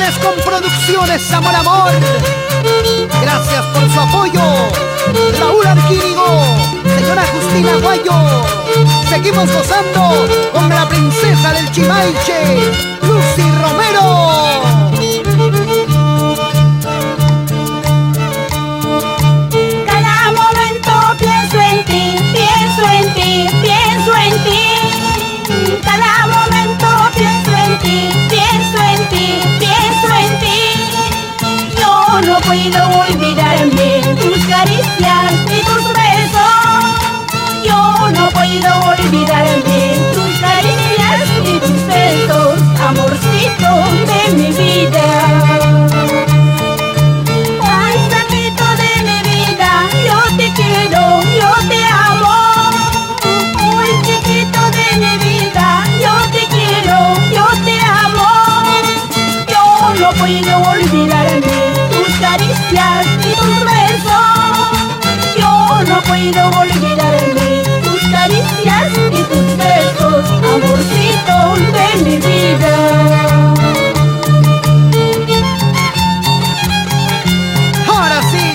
Producciones con Producciones Amor Amor. Gracias por su apoyo. Raúl Arquínigo, señora Justina Guayo. Seguimos gozando con la princesa del Chimaiche, Lucy Romero. Cada momento pienso en ti, pienso en ti, pienso en ti. Cada momento pienso en ti, pienso en ti, pienso en ti. Yo no puedo olvidarme tus caricias y tus besos. Yo no puedo olvidarme tus caricias y tus besos, amorcito de mi vida. Ay, sanito de mi vida, yo te quiero, yo te amo. Ay, chiquito de mi vida, yo te quiero, yo te amo. Yo no puedo olvidarme tus caricias y tus besos. Yo no puedo olvidarme tus caricias y tus besos, amorcito de mi vida. Ahora sí,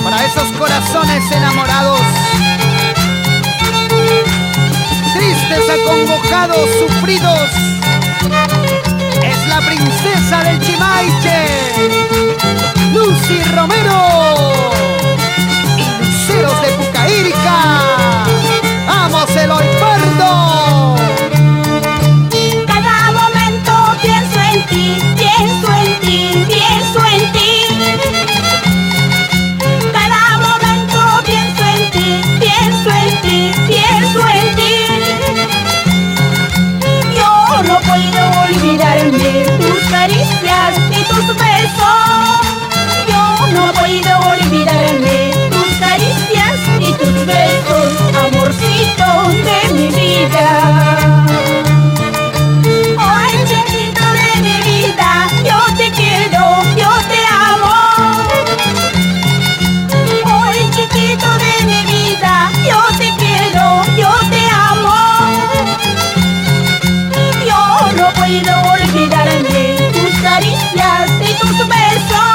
para esos corazones enamorados, tristes, acongojados, sufridos, es la princesa del Chimaiche, Lucy Romero. Y luceros de Pucaírica, ¡vamos Eloy Pardo! Cada momento pienso en ti, pienso en ti, pienso en ti. Cada momento pienso en ti, pienso en ti, pienso en ti. Yo no puedo olvidarme tus caricias y tus besos. Yo no puedo olvidarme tus caricias y tus besos, amorcito de mi vida. Ay, chiquito de mi vida, yo te quiero, yo te amo. Ay, chiquito de mi vida, yo te quiero, yo te amo. Yo no puedo olvidarme tus caricias y tus besos.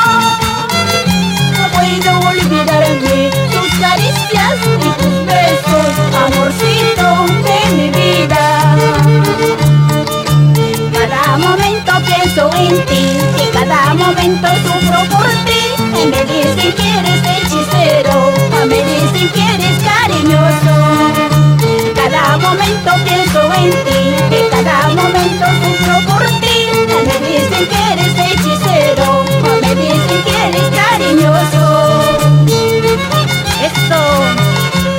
No puedo olvidarme tus caricias y tus besos, amorcito de mi vida. Cada momento pienso en ti y cada momento sufro por ti. Me dicen que eres hechicero, me dicen que eres cariñoso. Cada momento pienso en ti y cada momento sufro por ti. Me dicen que eres hechicero, me dicen que eres cariñoso. Esto,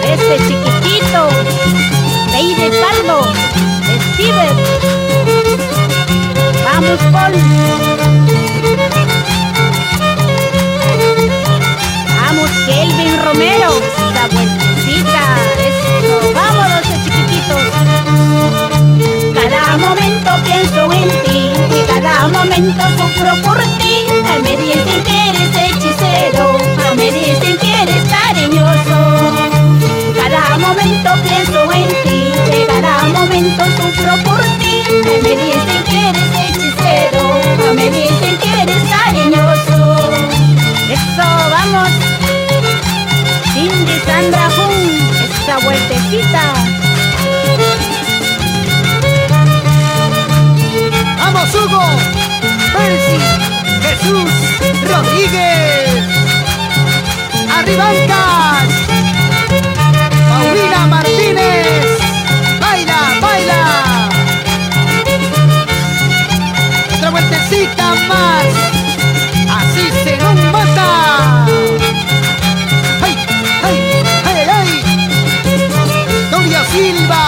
este chiquitito, Leide Pardo, Steven. Vamos, Paul. Vamos, Kelvin Romero, la vueltecita. Esto, vámonos, chiquititos. Cada momento pienso en ti y cada momento sufro por ti. Me dicen que eres hechicero, me dicen que eres cariñoso. Cada momento pienso en ti y cada momento sufro por ti. Me dicen que eres hechicero, me dicen que eres cariñoso. Eso, vamos. Cindy, Sandra, esa vueltecita. ¡Vamos Hugo! ¡Percy! ¡Jesús! ¡Rodríguez! ¡Arribancas! ¡Paulina Martínez! ¡Baila, baila! ¡Otra vueltecita más! ¡Así se nos mata! ¡Ay, ay, ay, ay! ¡Doria Silva!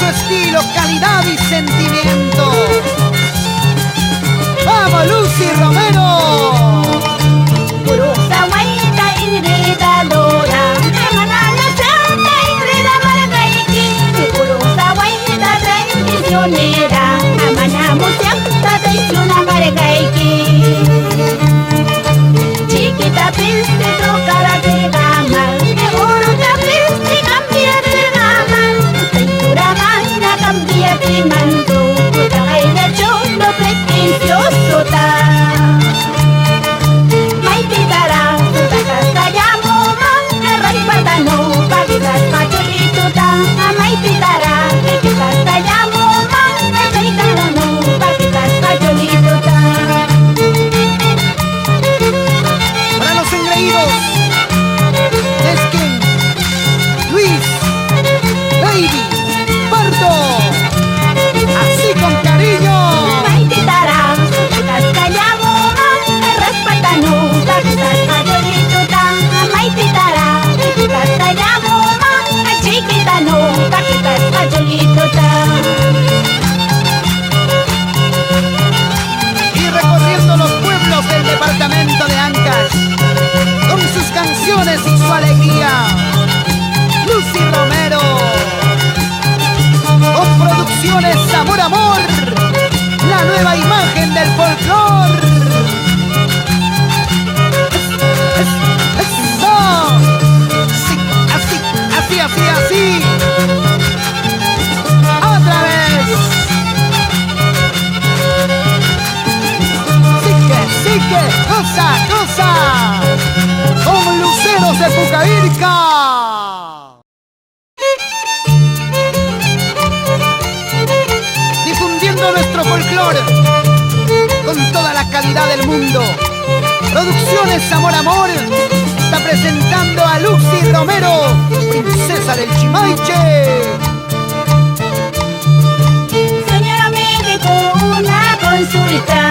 su estilo, calidad y sentimiento. ¡Vamos, Lucy Romero! Puro sawaita enredadora, manala santa enreda margaiki. Puro sawaita traicionera, manamos santa traiciona margaiki. Chiquita peste trocara de gama, oro la peste cambia de gama. Cintura mana cambia de manto, puta gaina cholo pretencioso ta. Maititara, takas kayamo man, eray patano, pagitas pacholito ta. Maititara, takas kayamo man, eray patano, pagitas pacholito ta. Para los engreídos, Esquin, Luis, Baby, Pardo, así con cariño. Maititara, takas kayamo man, eray patano, pagitas pacholito ta. Maititara, takas kayamo man, chiquita no, pagitas pacholito ta. Y recorriendo los pueblos del departamento de Ancash, con sus canciones y su alegría, Lucy Romero, con producciones Amor Amor, la nueva imagen del folclor. ¡Eso! Sí, así, así, así, así. Otra vez. Sí que, cosa, cosa, con luceros de Pucavirca. Difundiendo nuestro folclore con toda la calidad del mundo. Producciones Amor Amor está presentando a Lucy Romero, princesa del Chimaiche. Señora, me dejó una consulta.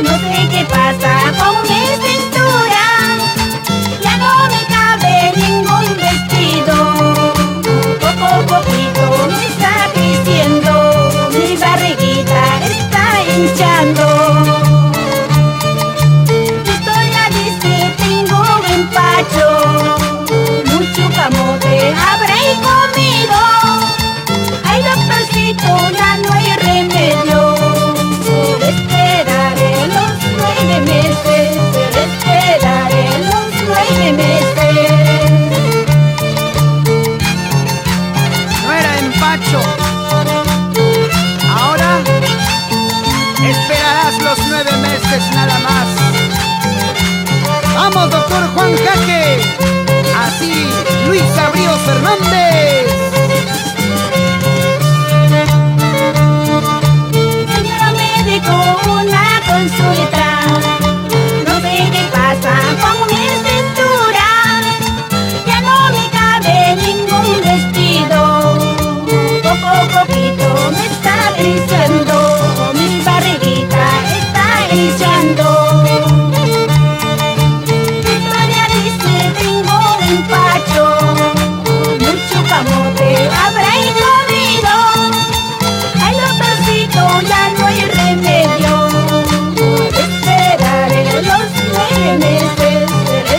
No sé qué pasa con mi cintura. Ya no me cabe ningún vestido. Poco a poquito me está creciendo. Mi barriguita está hinchando. Mi historia dice tengo empacho. Mucho camote habré comido. Ay, doctorcito, ya no hay remedio. Esperaré los 9 meses. Esperaré los 9 meses. No era empacho. Ahora esperarás los 9 meses nada más. Vamos, doctor Juan Jaque. Así, Luis Abríos Fernández. Señora médico, una consulta. No sé qué pasa con mi cintura. Ya no me cabe ningún vestido. Poco a poquito me está creciendo. Mi barriguita está hinchando. Mi historia dice tengo empacho. Mucho camote habré comido. Ay, doctorcito, ya no hay remedio. Esperaré los 9 meses.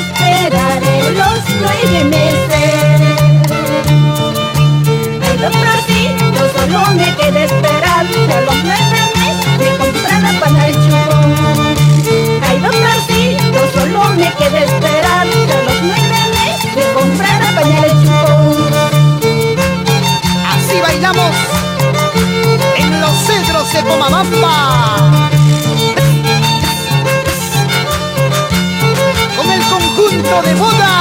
Esperaré los 9 meses. Ay, doctorcito, solo me queda esperar a los 9 meses de comprar la pana del chupón. Ay, doctorcito, solo me queda esperar a los 9 meses de comprar la pana del chupón. Así bailamos en los cedros de Pomabamba. Con el conjunto de boda.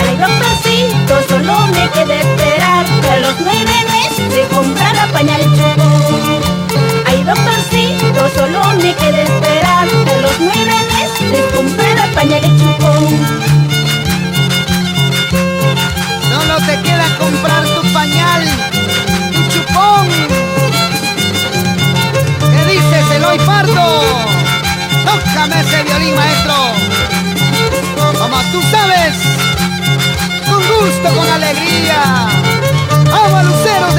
Ay, doctorcito, solo me queda esperar a los 9 meses de comprar la pañal chupón. Ay, doctorcito, solo me queda esperar a los 9 meses de comprar la pañal chupón. Solo te queda comprar tu pañal, tu chupón. ¿Qué dices, Eloy Pardo? Tócame ese violín, maestro. Como tú sabes, con gusto, con alegría. ¡Vamos, Lucero!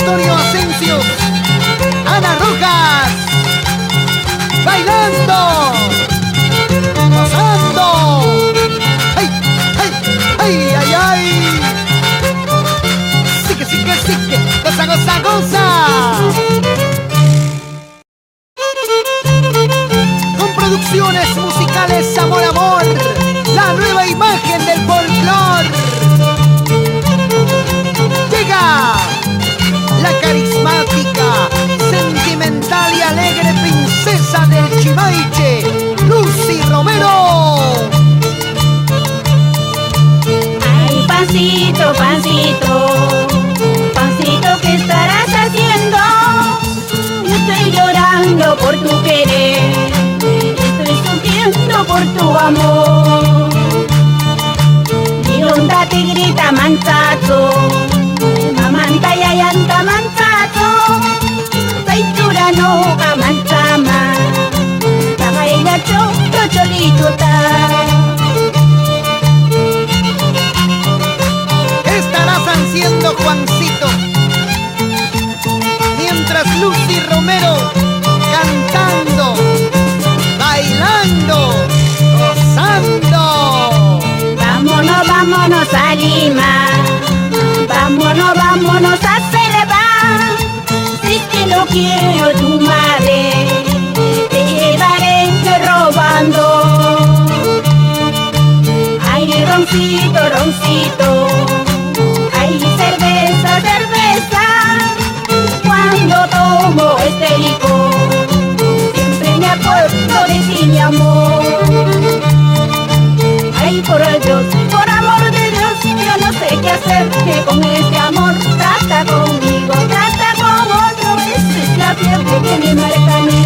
Antonio Asensio, Ana Rojas, bailando, gozando. ¡Ay, ay, ay, ay, ay! Sigue, sigue, sigue, goza, goza, goza. Con producciones musicales Amor, Amor, la nueva imagen del folclor. Llega la carismática, sentimental y alegre princesa del Chimaiche, Lucy Romero. Ay, pancito, pancito, pancito, ¿qué estarás haciendo? Yo estoy llorando por tu querer, estoy sufriendo por tu amor. Mi onda te grita manzazo, mamanta y ayanta manzazo, saitura no amanzama, tagaila choto cholito ta. ¿Qué estarás haciendo, Juancito? Mientras Lucy Romero cantando, bailando, gozando. Vámonos, vámonos a Lima, vámonos, vámonos a celebrar. Si es que no quiero tu madre, te llevaré robando. Ay, roncito, roncito, ay, cerveza, cerveza. Cuando tomo este licor, siempre me acuerdo de ti, mi amor. Ay, por Dios, por amor de Dios, yo no sé qué hacer, que con este amor trata conmigo, trata con otro, esa es la fiebre que me marca a mí.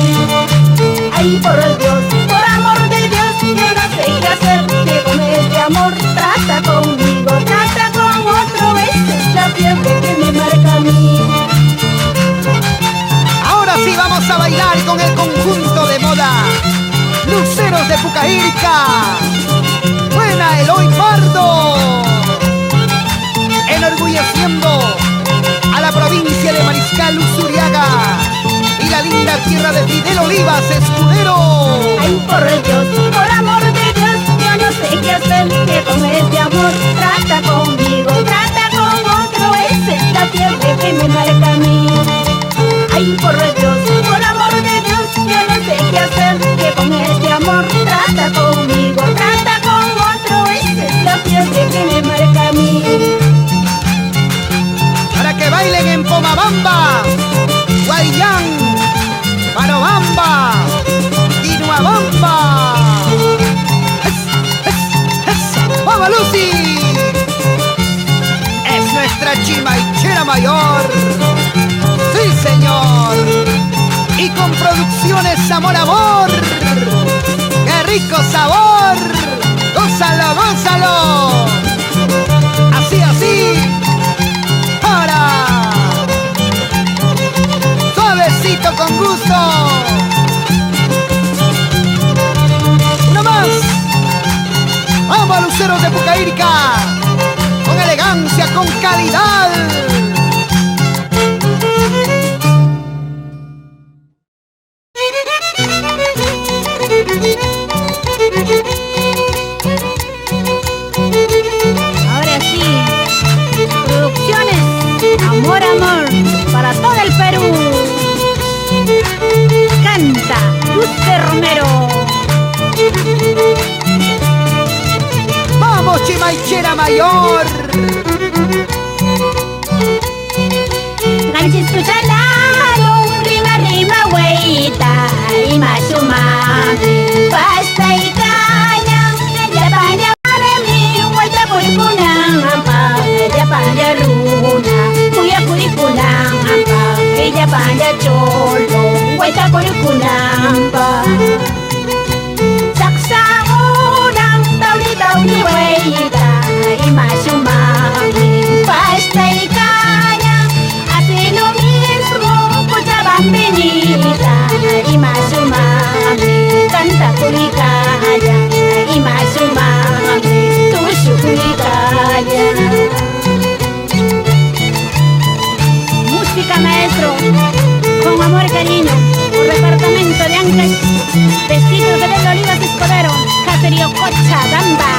Ay, por Dios, por amor de Dios, yo no sé qué hacer, que con este amor trata conmigo, trata con otro, esa es la fiebre que me marca a mí. Ahora sí vamos a bailar con el conjunto de moda Luceros de Pucaírca. Buena Eloy Pardo, enorgulleciendo a la provincia de Mariscal Usuriaga y la linda tierra de Fidel Olivas Escudero. Ay, por Dios, por amor de Dios, yo no sé qué hacer, que con este amor trata conmigo, trata con otro, esa es la fiebre que me marca a mí. Ay, por Dios, por amor de Dios, yo no sé qué hacer, que con este amor trata conmigo, trata con otro, esa es la fiebre que me marca a mí. Para que bailen en Pomabamba, Guayán, Panobamba, Guinuabamba. ¡Vamos, Lucy! Es nuestra chimaichera mayor. ¡Sí, señor! Y con producciones Amor, Amor. ¡Qué rico sabor! ¡Gózalo, gózalo! Así, así. ¡Ahora! Suavecito con gusto. ¡Uno más! ¡Vamos, Luceros de Pucaírca! Con elegancia, con calidad. Ahora sí, producciones Amor, Amor para todo el Perú. Canta Lucy Romero. ¡Vamos, chimaichera mayor! Ganchis rima, rima, güeyita, y machumami, pasta y caña, ya paña para mí, vuelta por kunampa, ya paña runa, cuya curicunampa, ella paña cholo, vuelta por kunampa. Saksaunam, tauri, tauri, güeyita, y machumami, pasta y caña, hace lo mismo, pues la bambenita, y machumami, canta curicaya, y machumami, tu curicaya. Música maestro, con amor y cariño, un departamento de Ancash, vestidos de Belén Olivas Escudero, Caserío Cochabamba.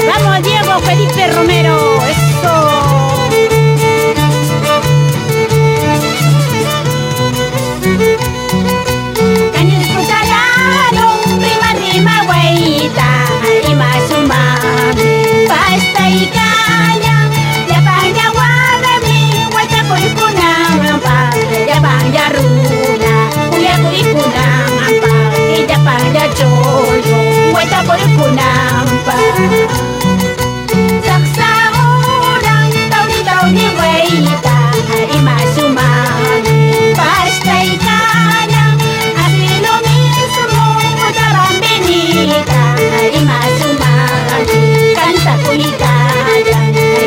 Nos vamos, Diego Felipe Romero, eso. Caña escuchararon, prima, rima, güeyita, y más umami, pasta y caña, ya paña guarami, guacha curicunampa, ya paña runa, cuya curicunampa, y ya paña chollo, guacha curicunampa. Saksaurang, tauni, güeyita, y más umami, pasta y caña, así lo mismo, otra bambinita, y más umami, canta cuicaya,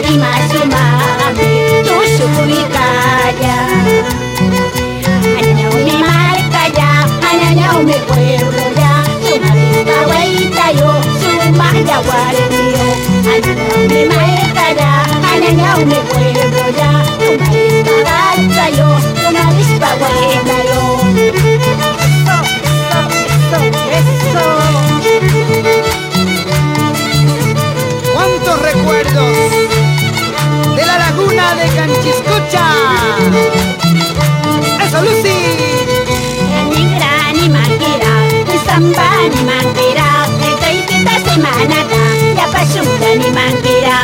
y más umami, tuyo cuicaya. Anañao mi marca ya, anañao mi pueblo ya, suma vista güeyita yo, suma ya guardia. Anañao mi marca ya, anañao mi pueblo ya, suma vista gacha yo, una vista güeyita yo. Eso. ¡Cuántos recuerdos de la laguna de Canchiscocha! ¡Eso, Lucy! Ni gran ni manquera, ni samba ni manquera, el traipita semanata, ya pasunda ni manquera,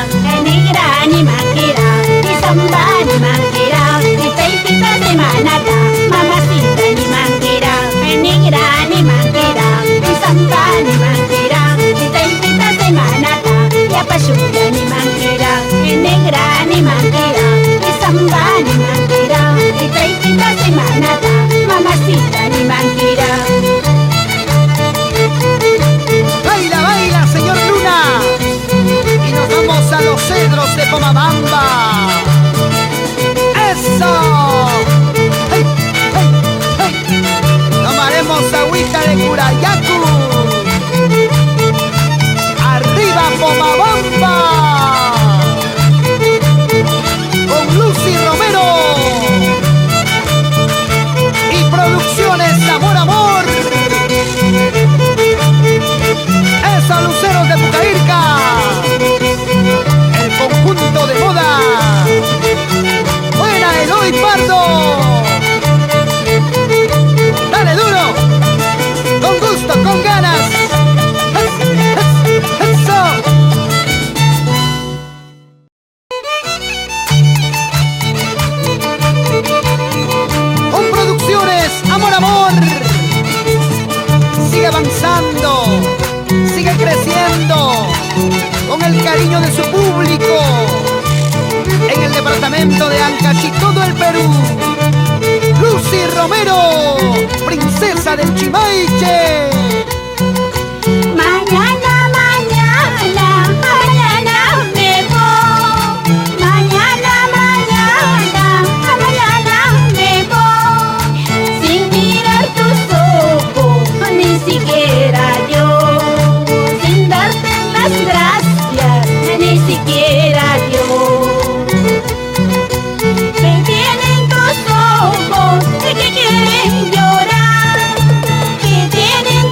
ni gran ni manquera, ni samba ni manquera, el traipita semanata, mamacita ni manquera, ni gran ni manquera, ni samba ni manquera, el traipita semanata, ya pasunda ni manquera, ni gran ni manquera, ni samba ni manquera, el traipita semanata, mamacita ni manquera. ¡Baila, baila, señor Luna! Y nos vamos a los cedros de Pomabamba. ¡Eso! ¡Hey, hey, hey! Tomaremos agüita de Curayacu. ¡Arriba, Pomabamba! Con Lucy Romero y Producciones Amor Amor. ¡Eso, Luceros de Pucairca! El conjunto de moda. ¡Buena, Eloy Pardo! ¡Dale duro! ¡Con gusto, con ganas! ¡Eso! Con Producciones Amor Amor. Sigue avanzando, sigue creciendo con el cariño de su público en el departamento de Ancash y todo el Perú. Lucy Romero, princesa del Chimaiche. Mañana, mañana, mañana me voy. Mañana, mañana, mañana me voy. Sin mirar tus ojos, ni siquiera yo. Sin darte las gracias, ni siquiera yo. Me vienen tus ojos que quieren llorar, que tienen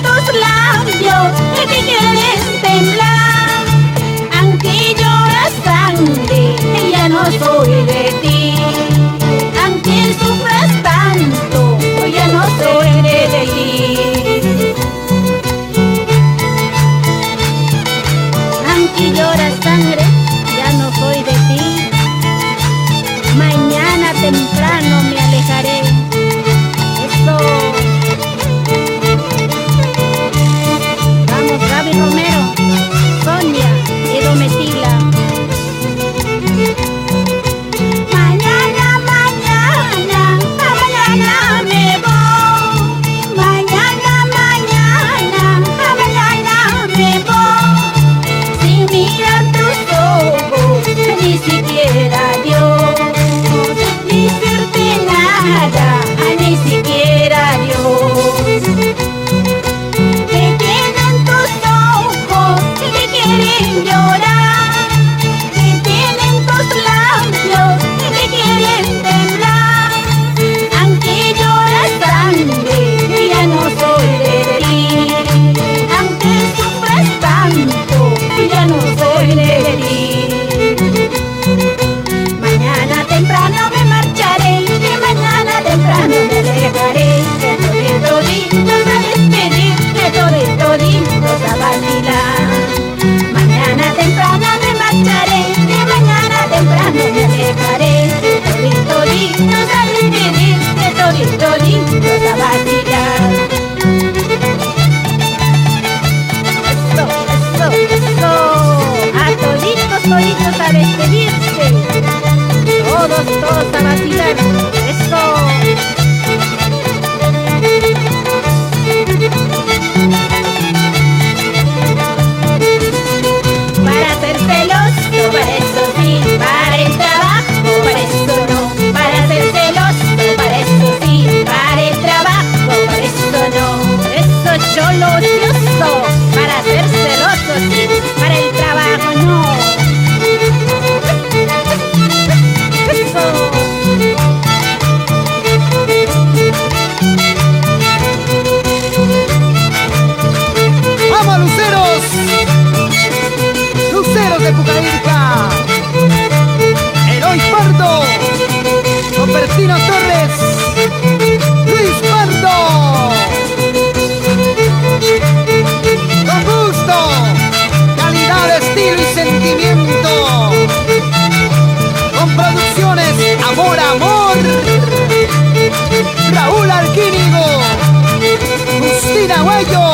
Guayo,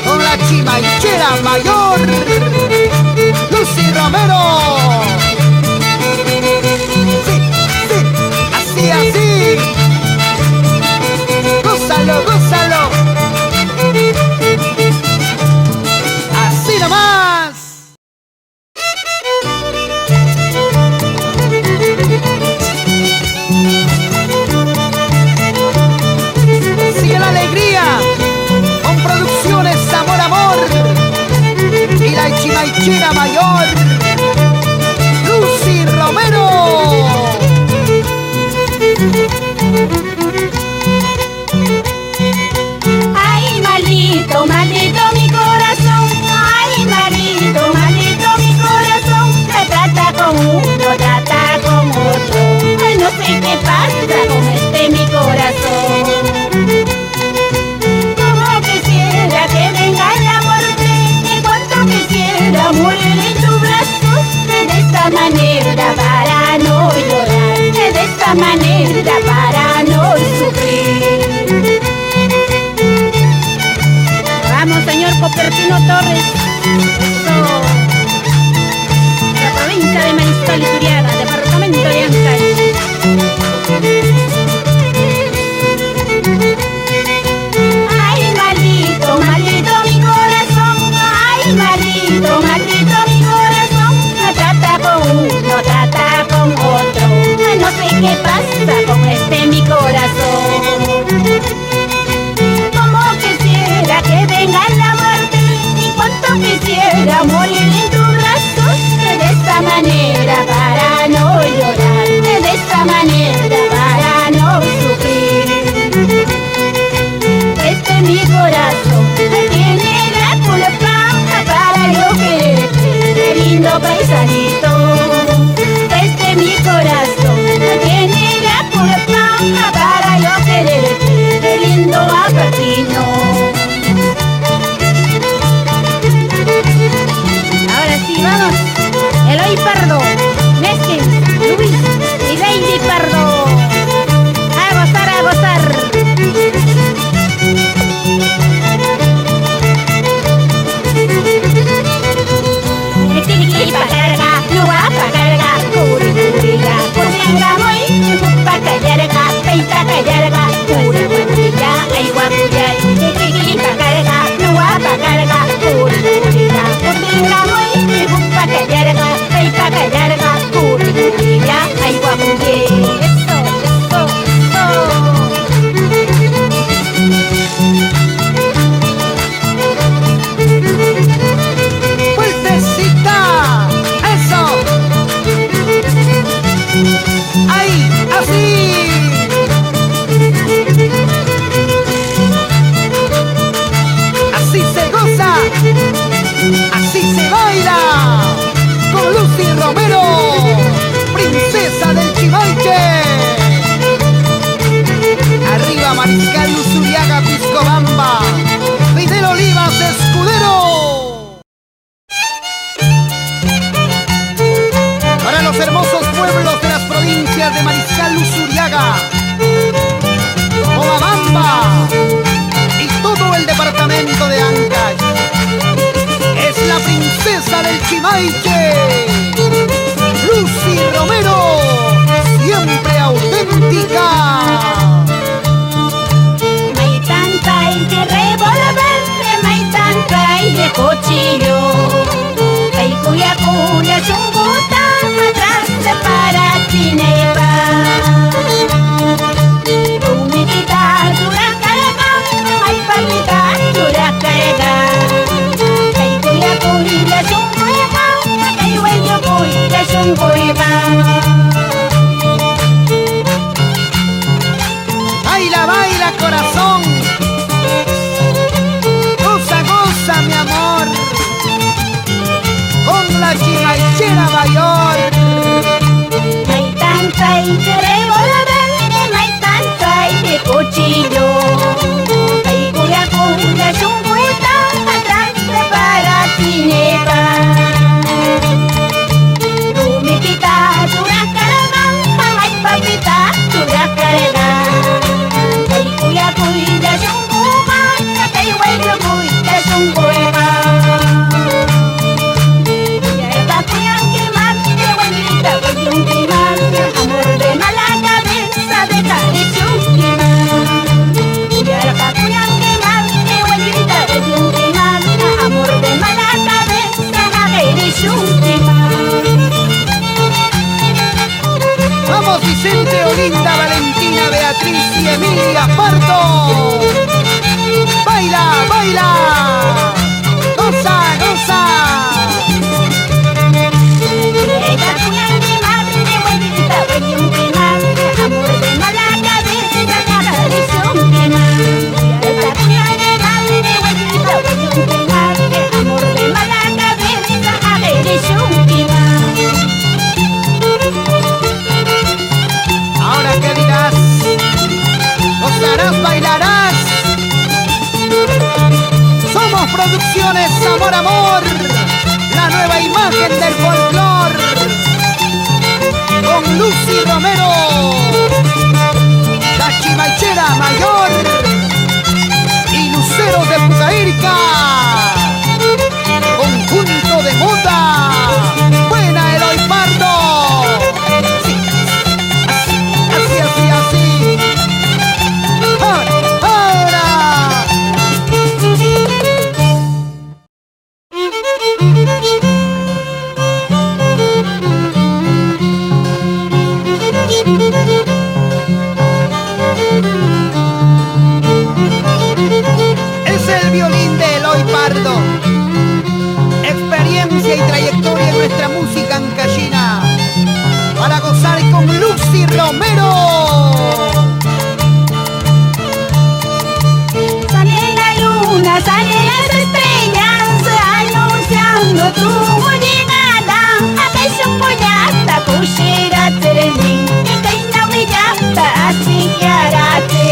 con la chimaichera mayor, Lucy Romero. Sí, sí, así, así. Gózalo, gózalo. Así nomás. Sigue la alegría con Producciones Amor Amor y la chimaichera mayor, Lucy Romero. Ay, maldito, maldito mi corazón. Ay, maldito, maldito mi corazón. Me trata con uno, trata con otro. Ay, no sé qué pasa con este mi corazón. Como quisiera que venga la muerte, y cuánto quisiera morir en tus brazos. De esta manera para no llorar, de esta manera para no sufrir. Vamos, señor Copertino Torres. Eso. La provincia de Mariscal y Suriaga, departamento de Ancash. Ay, maldito, maldito mi corazón. Ay, maldito, maldito mi corazón. No trata con uno, trata con otro. No sé qué pasa con este mi corazón. Como quisiera que venga la muerte, y cuánto quisiera morir en tus brazos. De esta manera para no llorar, de esta manera para no sufrir. Este mi corazón tiene la culpa para yo quererte, qué lindo paisanito. Este mi corazón tiene la culpa para yo quererte, qué lindo apatino. Ahora sí, vamos. Eloy Pardo, Neskins, Luis y Lady Pardo. A gozar, a gozar. Pa carga, no va pa carga, curi curilla, curilla muy, pa callarga, peita callarga, cura guacuya, ay guacuya, pa carga, no va pa carga, curi curilla, curilla muy, pa callarga, peita callarga, curi curilla, ay guacuya. Eso, eso, eso. ¡Ay! ¡Así! ¡Así se goza! ¡Así se baila! Con Lucy Romero, princesa del Chimaiche. Arriba Mariscal Usuriaga, Piscobamba, Fidel Olivas, Escudero. Para los hermosos pueblos de las provincias de Mariscal Usuriaga, Cobabamba y todo el departamento de Ancash, es la princesa del Chimaiche, Lucy Romero, siempre auténtica. May tantay de revolver, may tantay de cuchillo. Ay cuya cuya chunguta, atrás de para tinepa. Umidita dura carga, ay papita dura carga. Ay cuya cuya chunguta, ay huello cuya chunguta. Leolinda, Valentina, Beatriz y Emilia Pardo. ¡Baila, baila! ¡Goza, goza! Amor de mala cabeza, acaricia un quemar. Esta cuña de amor de mala cabeza, acaricia un quemar. Ahora qué dirás, gozarás, bailarás. Somos Producciones Amor Amor, la nueva imagen del folclor. Con Lucy Romero, la Chimaichera Mayor y Luceros de Pucairca, conjunto de moda. Buena Eloy Pardo. Sí, así, así, así. Ahora. Es el violín de Eloy Pardo. Experiencia y trayectoria en nuestra música ancashina. Para gozar con Lucy Romero. Sale la luna, salen las estrellas, anunciando tu llegada. Atención, pollata, cuchera, terenín, que caína brillata, así que harate.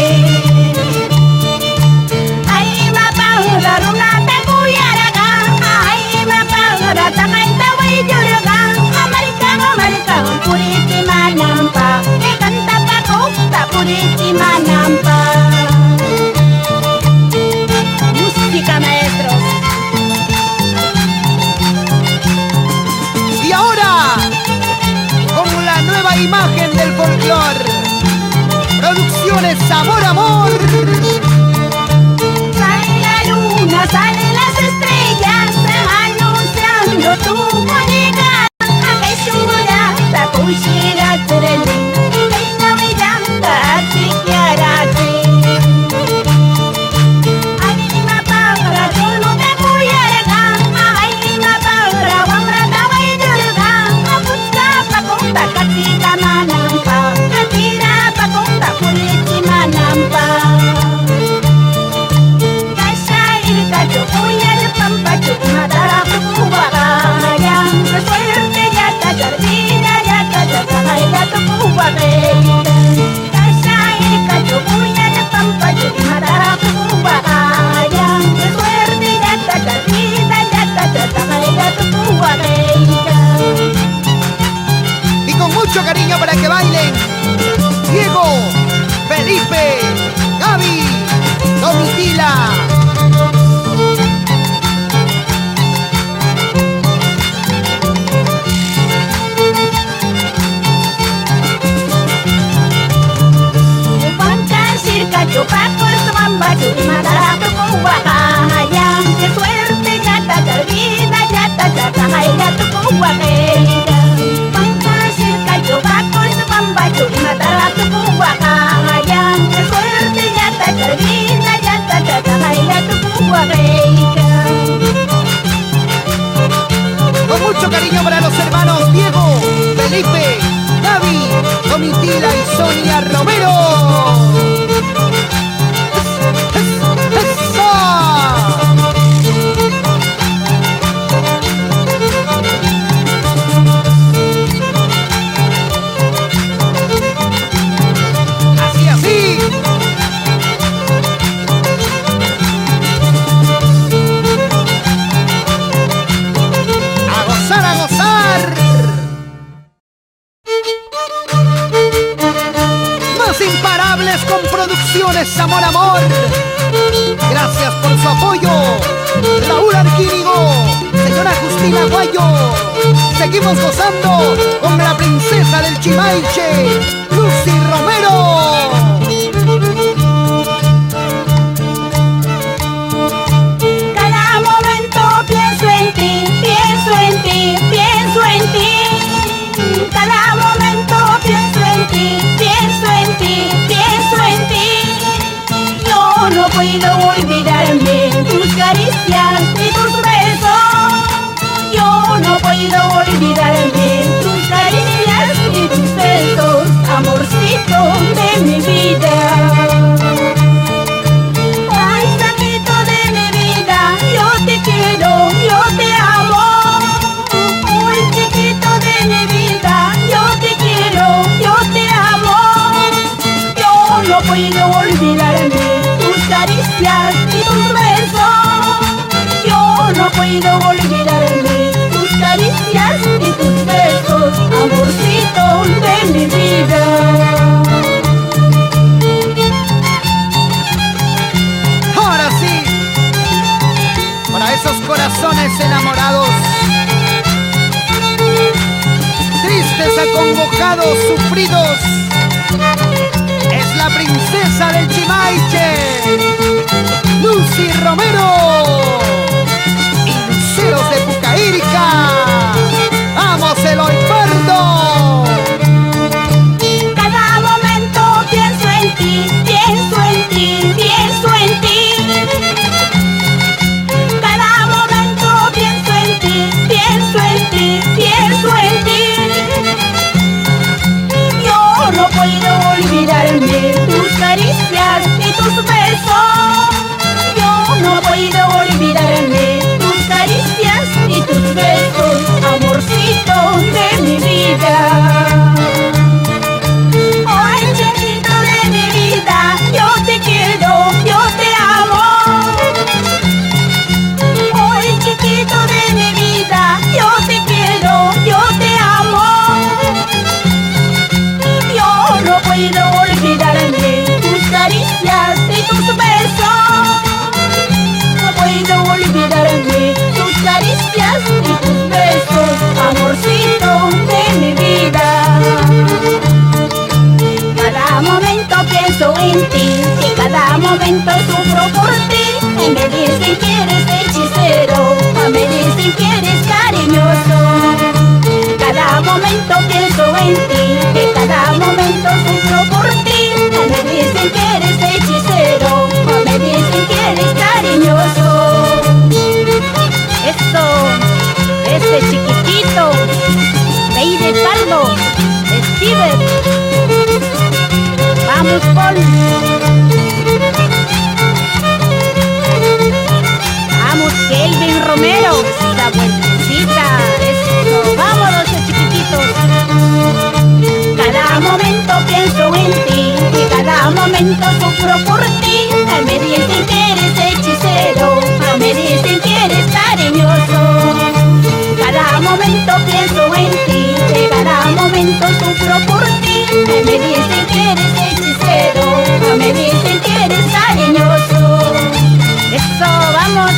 Ahí va para runata, cuyaraga, ahí va para tamaita, huelluraga, amarca, puriti manampa, que canta pa costa, puriti manampa. Música, maestros. Y ahora, con la nueva imagen del folclor, Producciones Amor Amor. Sale la luna, salen las estrellas, anunciando tu llegada. Acá es un morata, cuchera, terenín, que está brillante, así que harate. Ahí va para runata, cuyaraga, ahí va para guamrata, huelluraga, apunta pa conta, catira manampa, catira pa conta, puriti manampa. Y con mucho cariño para que bailen Diego, Felipe, Gaby, Domitila. Qué suerte, gata, vida, gata, gata, ay, gato, cubaqueira. Panca, yo va con su bamba, yo y matar a tu cubaqueira. Qué suerte, gata, vida, gata, gata, ay, gato, cubaqueira. Con mucho cariño para los hermanos Diego, Felipe, Gaby, Domitila y Sonia Romero. Así, así. A gozar, a gozar. Más imparables con Producciones Amor Amor. Gracias por su apoyo. Raúl Arquínigo, señora Justina Guayo. Seguimos gozando con la princesa del Chimaiche, Lucy Romero. Cada momento pienso en ti, pienso en ti, pienso en ti. Cada momento pienso en ti, pienso puedo olvidarme tus caricias y tus besos. Yo no puedo olvidarme tus caricias y tus besos, amorcito de mi vida. Ay, sanito de mi vida, yo te quiero, yo te amo. Ay, chiquito de mi vida, yo te quiero, yo te amo. Yo no puedo olvidarme tus caricias y tus besos. Yo no puedo olvidarme tus caricias y tus besos, amorcito de mi vida. Ahora sí, para esos corazones enamorados, tristes, acongojados, sufridos, es la princesa del Chimaiche, Lucy Romero y Luceros de Pucaírica. ¡Vamos, Eloy Pardo! Cada momento pienso en ti, pienso en ti, pienso en ti. Cada momento pienso en ti, pienso en ti, pienso en ti. Yo no puedo olvidarme tus caricias y tus besos. Yo no puedo olvidarme tus caricias y tus besos, amorcito de mi vida. Ay, chiquito de mi vida, yo te quiero, yo te amo. Ay, chiquito de mi vida, yo te quiero, yo te amo. Yo no puedo olvidarme tus caricias y tus besos. No puedo olvidarme tus caricias y tus besos, amorcito de mi vida. Cada momento pienso en ti y cada momento sufro por ti. Y me dicen que eres hechicero, me dicen que eres cariñoso. Cada momento pienso en ti y cada momento sufro por ti. Me dicen que eres hechicero, me dicen que eres cariñoso. Eso, ese chiquitito, Lady Pardo, Steven. Vamos, Paul. Vamos, Kelvin Romero, esa vueltecita. Eso, vámonos, chiquititos. Cada momento pienso en ti y cada momento sufro por ti. Me dicen que eres hechicero, me dicen que eres cariñoso. Cada momento pienso en ti y cada momento sufro por ti. Me dicen que eres hechicero, me dicen que eres cariñoso. Eso, vamos.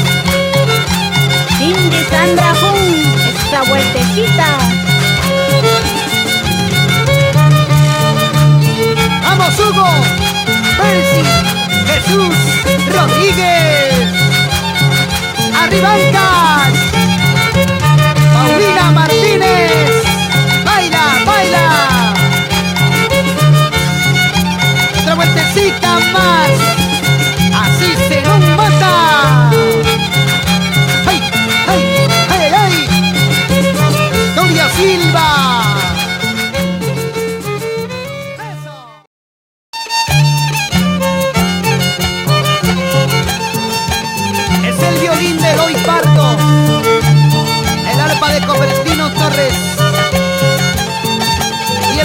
Cindy, Sandra, Jun, esa vueltecita. ¡Vamos, Hugo! ¡Percy! ¡Jesús! ¡Rodríguez! ¡Arribancas! ¡Paulina Martínez! ¡Baila, baila! ¡Otra vueltecita más! ¡Así se nos mata! ¡Ay, ay, ay, ay! ¡Gloria Silva!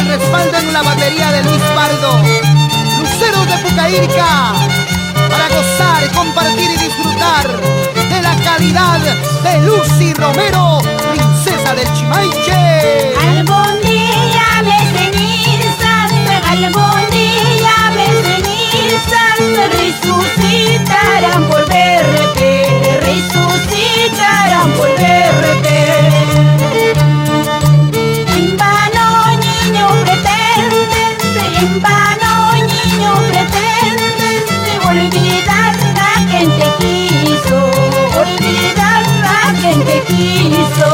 Respaldan la batería de Luis Pardo, Luceros de Pucaírica, para gozar, compartir y disfrutar de la calidad de Lucy Romero, princesa del Chimaiche. Algún día me cenizas, algún día me cenizas, resucitarán por verte, resucitarán por verte. En vano, niño, pretendes olvidar a quien te quiso, olvidar a quien te quiso.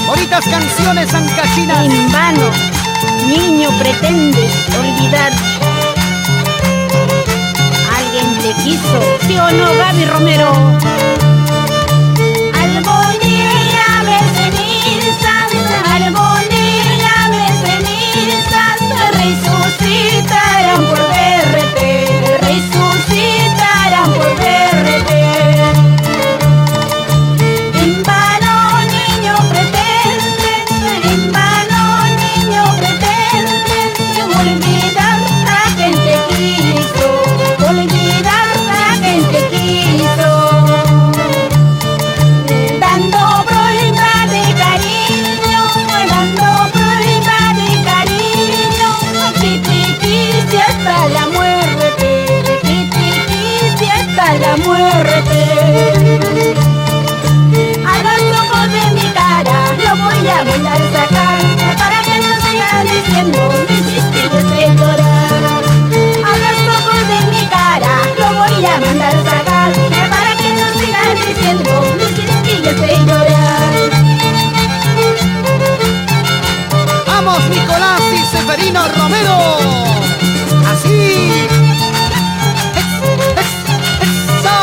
Bonitas canciones ancachinas. En vano. Niño, pretendes olvidar. Alguien te quiso, ¿sí o no, Gaby Romero? Algún día me cenizas, algún día me cenizas, resucitarán por verte, resucitarán por verte. En vano, niño, pretendes, en vano, niño, pretendes olvidar a quien te quiso, olvidar a quien te quiso. Dando prueba de cariño, dando prueba de cariño, que te quise hasta la muerte, que te quise hasta la muerte. A los ojos de mi cara lo voy a mandar sacar, para que no sigan diciendo me hiciste yo sé llorar. A los ojos de mi cara lo voy a mandar sacar, para que no sigan diciendo me hiciste yo sé llorar. Vamos, Nicolás y Severino Romero. Así. ¡Eso!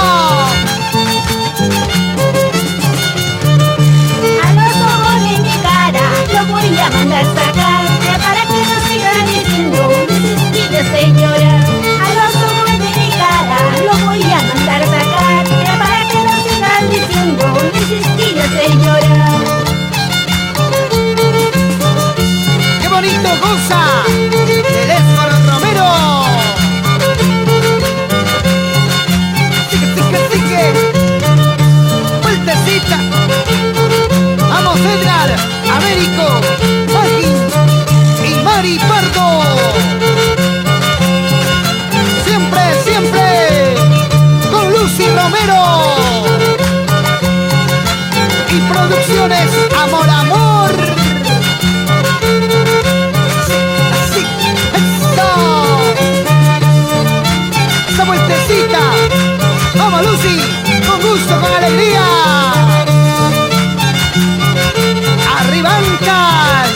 A los ojos de mi cara lo voy a mandar sacar, para que no sigan diciendo me hiciste yo sé llorar. A los ojos de mi cara lo voy a mandar sacar, para que no sigan diciendo me hiciste yo sé llorar. ¡Qué bonito goza! ¡Teléfono Romero! ¡Sigue, sigue, sigue! ¡Vueltecita! ¡Vamos, Edgar! ¡Américo! ¡Magin! ¡Y Mari Pardo! ¡Siempre, siempre! ¡Con Lucy Romero! Y Producciones Amor Amor. Así, eso. Esa vueltecita. Vamos, Lucy, con gusto, con alegría. Arribancas.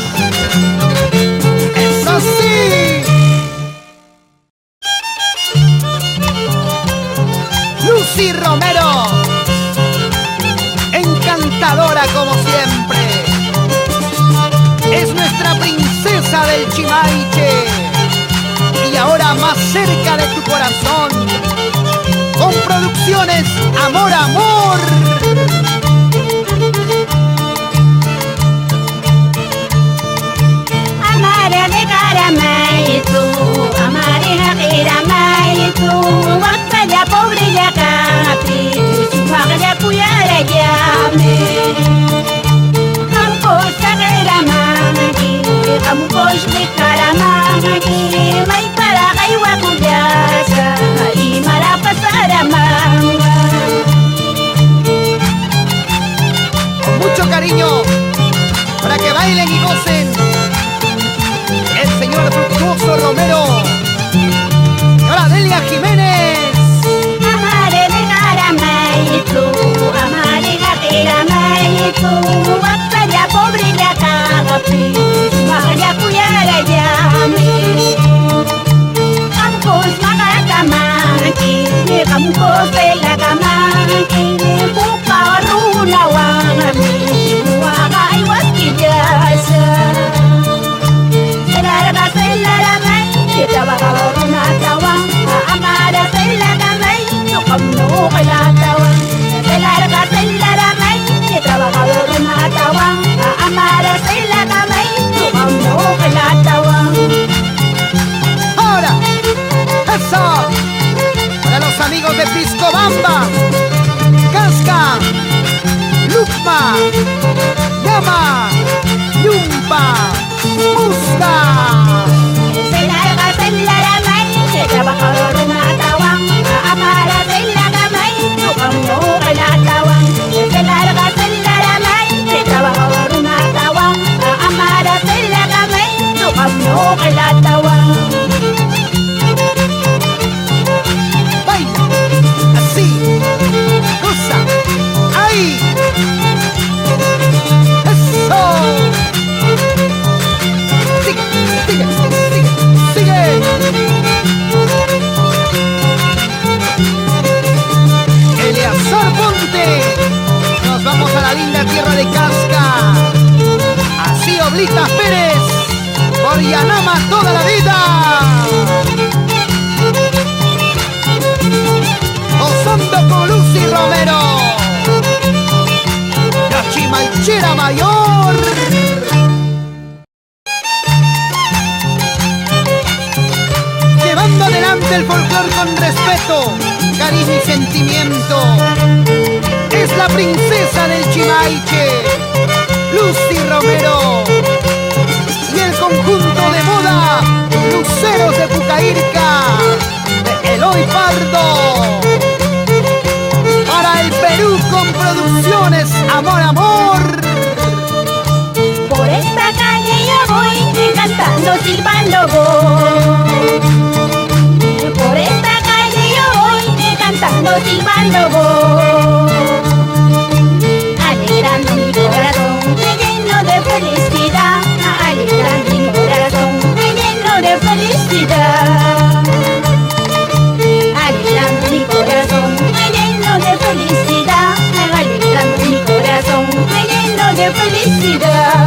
Eso sí. Lucy Romero, encantadora como siempre. Es nuestra princesa del Chimaiche. Y ahora más cerca de tu corazón. Con Producciones Amor Amor. Amare de caramaitu, amare hakiramaitu, wakta ya pobre ya capi, sumaga ya kuyara llame. Campos caramagi, campos de caramagi, may para kaywa kuyasa, y marapasara manga. Con mucho cariño, para que bailen y gocen. El señor Fructuoso Romero. Y ahora Delia Jiménez. Amare de caramaitu, amare hakiramaitu, wakta ya pobre ya capi, sumaga ya kuyara llame. Campos magakamaki, campos de la kamaki, pupa runa wangami, waga iwaskiyasa. Se larga la may, que trabajador una tawang, amara se la may, no como la tawang. Se larga la may, que trabajador una tawang, amara se la may, no como la tawang. Ahora, eso. Para los amigos de Piscobamba, Casca, Lucma, Llama, Yumpa, Musca. Se larga la may, que trabajador una tawang, amara se la may, no como la tawang. Se larga la may, que trabajador una tawang, amara se la may, no como la tawang. Baila, así, goza, ahí. Eso. Sigue, sigue. Pérez, por Yanama toda la vida. Gozando con Lucy Romero, la Chimalchera Mayor. Llevando adelante el folclor con respeto, cariño y sentimiento. Es la princesa del Chimaiche, Lucy Romero. Y el conjunto de moda, Luceros de Pucairca, de Eloy Pardo. Para el Perú con producciones Amor, Amor. Por esta calle yo voy cantando, silbando voy. Por esta calle yo voy cantando, silbando voy. Alegrando mi corazón, me lleno de felicidad. Alegrando mi corazón, me lleno de felicidad. Alegrando mi corazón, me lleno de felicidad. Alegrando mi corazón, me lleno de felicidad.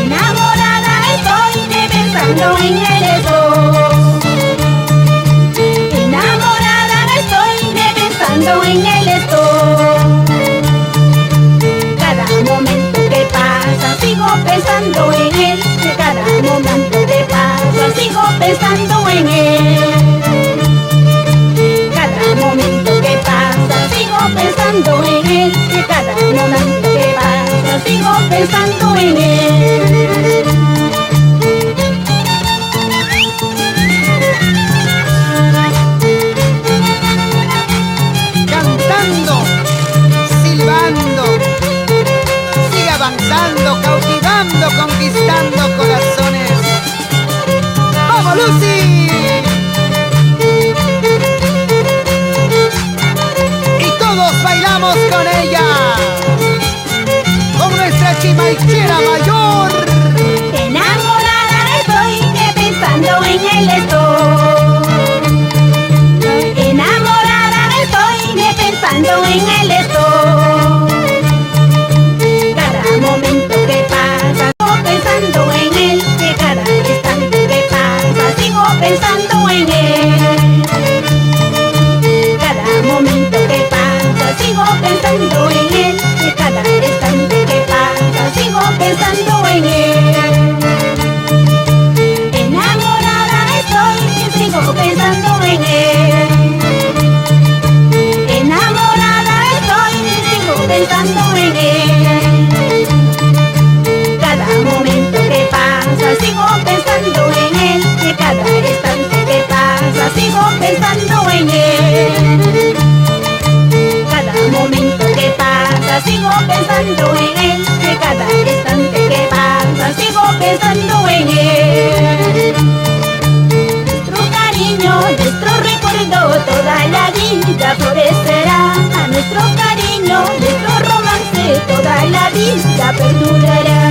Enamorada estoy de pensando en el estómago. Enamorada estoy de pensando en el estómago. Cada momento que pasa sigo pensando en él. Cada momento que pasa sigo pensando en él. Cada momento que pasa sigo pensando en él. Cada momento que pasa sigo pensando en él. Cantando, silbando, sigue avanzando, cautivando, conquistando corazones. ¡Vamos, Lucy! Y todos bailamos con ella, con nuestra Chimaichera Mayor. Enamorada estoy de pensando en el estómago. Enamorada estoy de pensando en el estómago. Cada momento que pasa sigo pensando en él. Que cada instante que pasa sigo pensando en él. Cada momento que pasa sigo pensando en él. Que cada instante que pasa sigo pensando en él. Enamorada estoy, sigo pensando en él. Enamorada estoy, sigo pensando en él. Cada momento que pasa sigo pensando en él. Que cada instante que pasa sigo pensando en él. Cada momento que pasa sigo pensando en él. Que cada instante que pasa sigo pensando en él. Nuestro cariño, nuestro recuerdo toda la vida florecerá. A nuestro cariño, nuestro romance toda la vida perdurará.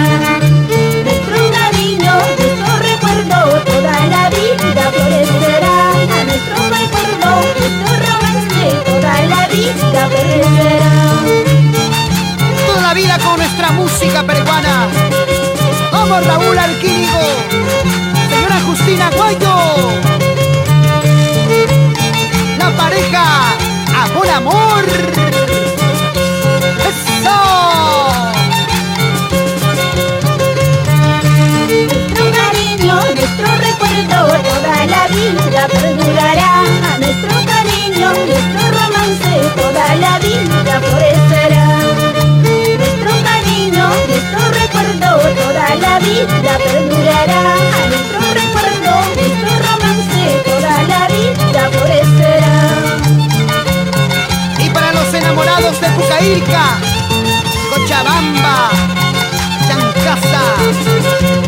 Nuestro cariño, nuestro recuerdo toda la vida florecerá. A nuestro recuerdo, nuestro romance toda la vida florecerá. Toda la vida con nuestra música peruana. Vamos, Raúl Arquínigo, señora Justina Guayo. La pareja Amor, Amor. ¡Eso! Nuestro cariño, nuestro recuerdo toda la vida perdurará. A nuestro cariño, nuestro romance toda la vida florecerá. Nuestro cariño, nuestro recuerdo toda la vida perdurará. A nuestro recuerdo, nuestro romance toda la vida florecerá. Y para los enamorados de Pucairca, Cochabamba, Chancasa,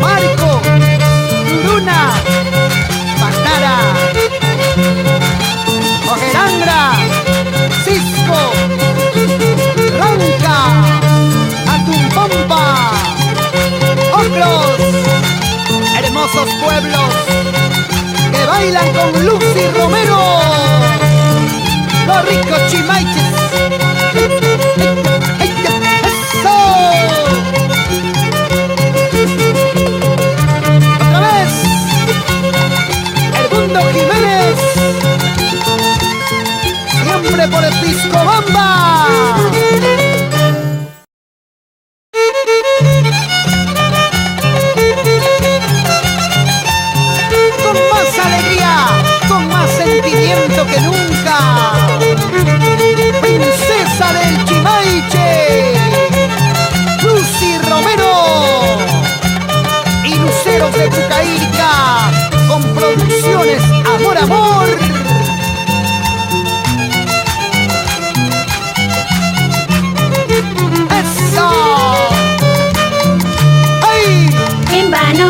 Marco, Luruna, Pagnara, Ojerangra, Cisco, Ronca, Atumpampa, Oclos, hermosos pueblos que bailan con Lucy Romero, los ricos chimaiches. ¡Eso!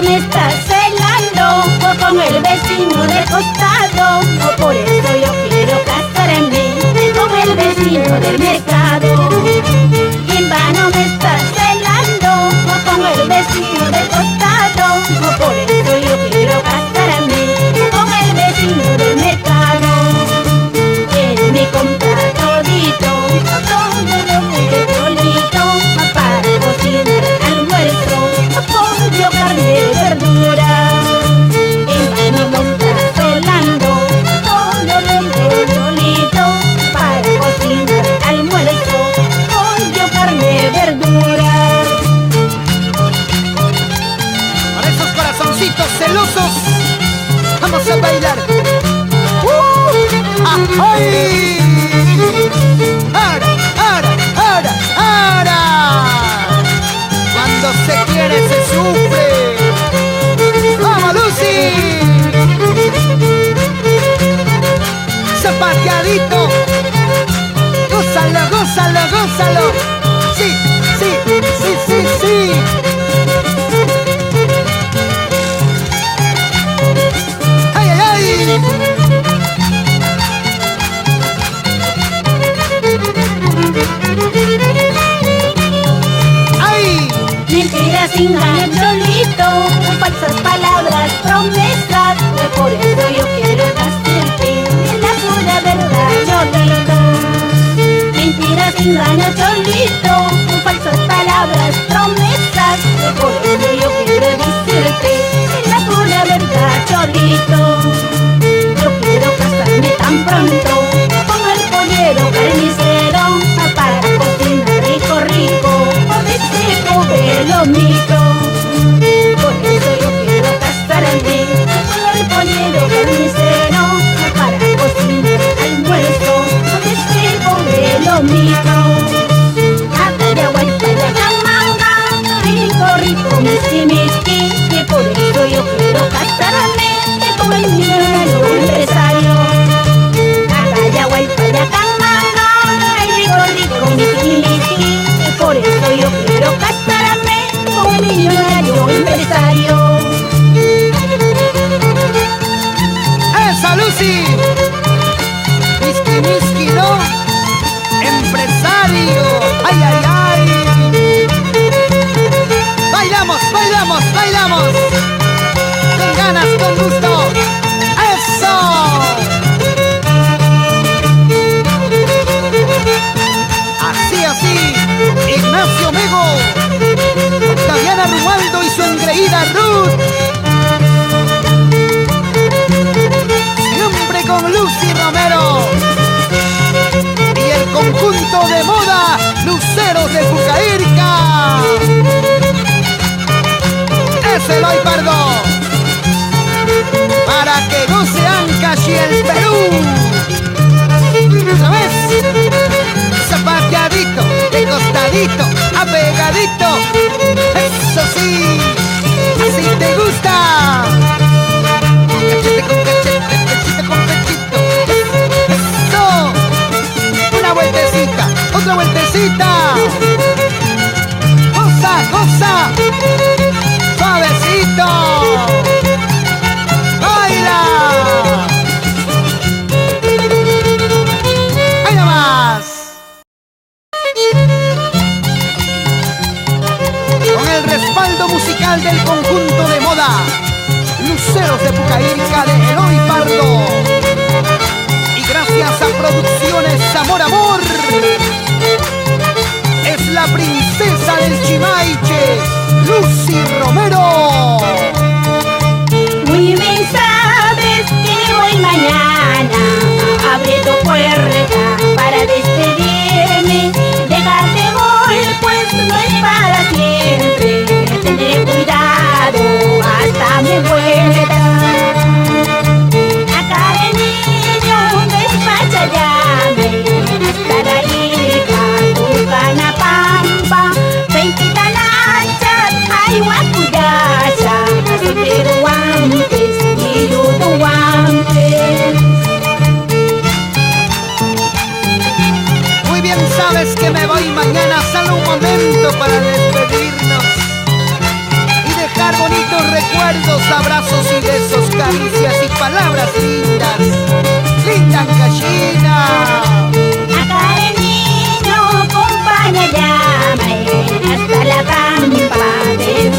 me estás celando con el vecino de costado, por eso yo quiero casarme con el vecino del mercado. En vano me estás celando con el vecino del costado, por eso yo quiero casarme con el vecino del mercado. Él me compra todito, todo lo que solito, para cocinar almuerzo, pollo, carne, verdura. En vano me estás celando, todo lo que solito, para cocinar almuerzo, pollo, carne, verdura. Para esos corazoncitos celosos, vamos a bailar. ¡Ay! ¡Ara, ara, ara, ara! Cuando se quiere se sufre. ¡Vamos, Lucy! Zapateadito. Gózalo, gózalo, gózalo. Sí, sí, sí, sí, sí. ¡Ay, ay, ay! ¡Ay! Mentiras sin ganar solito, falsas palabras, promesas, por eso yo quiero casarte en la pura verdad, Cholito. Mentiras sin ganar solito, falsas palabras, promesas, por eso yo quiero decirte en la pura verdad, Cholito. Yo quiero casarme tan pronto con el pollero carnicero, para cocinar rico, rico, con este pobre lomito. Por eso yo quiero casarme con el pollero carnicero, para cocinar almuerzo, con este pobre lomito. Rico, rico, miski, miski, que por eso yo quiero casarme con el millonario empresario. Rico, rico, miski, miski, que por eso yo quiero casarme con el millonario empresario. ¡Esa, Lucy! Miski, miski, ¿no? Empresario. ¡Ay, ay, ay! ¡Bailamos, bailamos, bailamos! Con ganas, con gusto. ¡Eso! Así, así. Ignacio Mego, Octaviana Rualdo y su engreída Ruth. Siempre con Lucy Romero y el conjunto de moda Luceros de Pucaírca. Ese Eloy Pardo, para que goce Ancash y el Perú. ¿Sabes? Zapateadito, de costadito, apegadito. Eso sí, así te gusta. Cachete con cachete, pechito con pechito. Eso. Una vueltecita, otra vueltecita. Goza, goza. Suavecito. Baila. Ahí nomás. Con el respaldo musical del conjunto de moda Luceros de Pucaírca de Eloy Pardo, y gracias a Producciones Amor Amor, es la princesa del Chimaiche, Lucy Romero. Muy bien sabes que hoy mañana abre tu puerta para despedirme. Dejarte hoy pues no es para siempre. Tendré cuidado hasta mi vuelta. Acá de niño despacha llame hasta la hija tu canapampa. Feitita lancha, ay guacuyasa. recuerdos, abrazos y besos, caricias y palabras lindas. Linda gallina. Acá el niño acompaña llama hasta la pampa de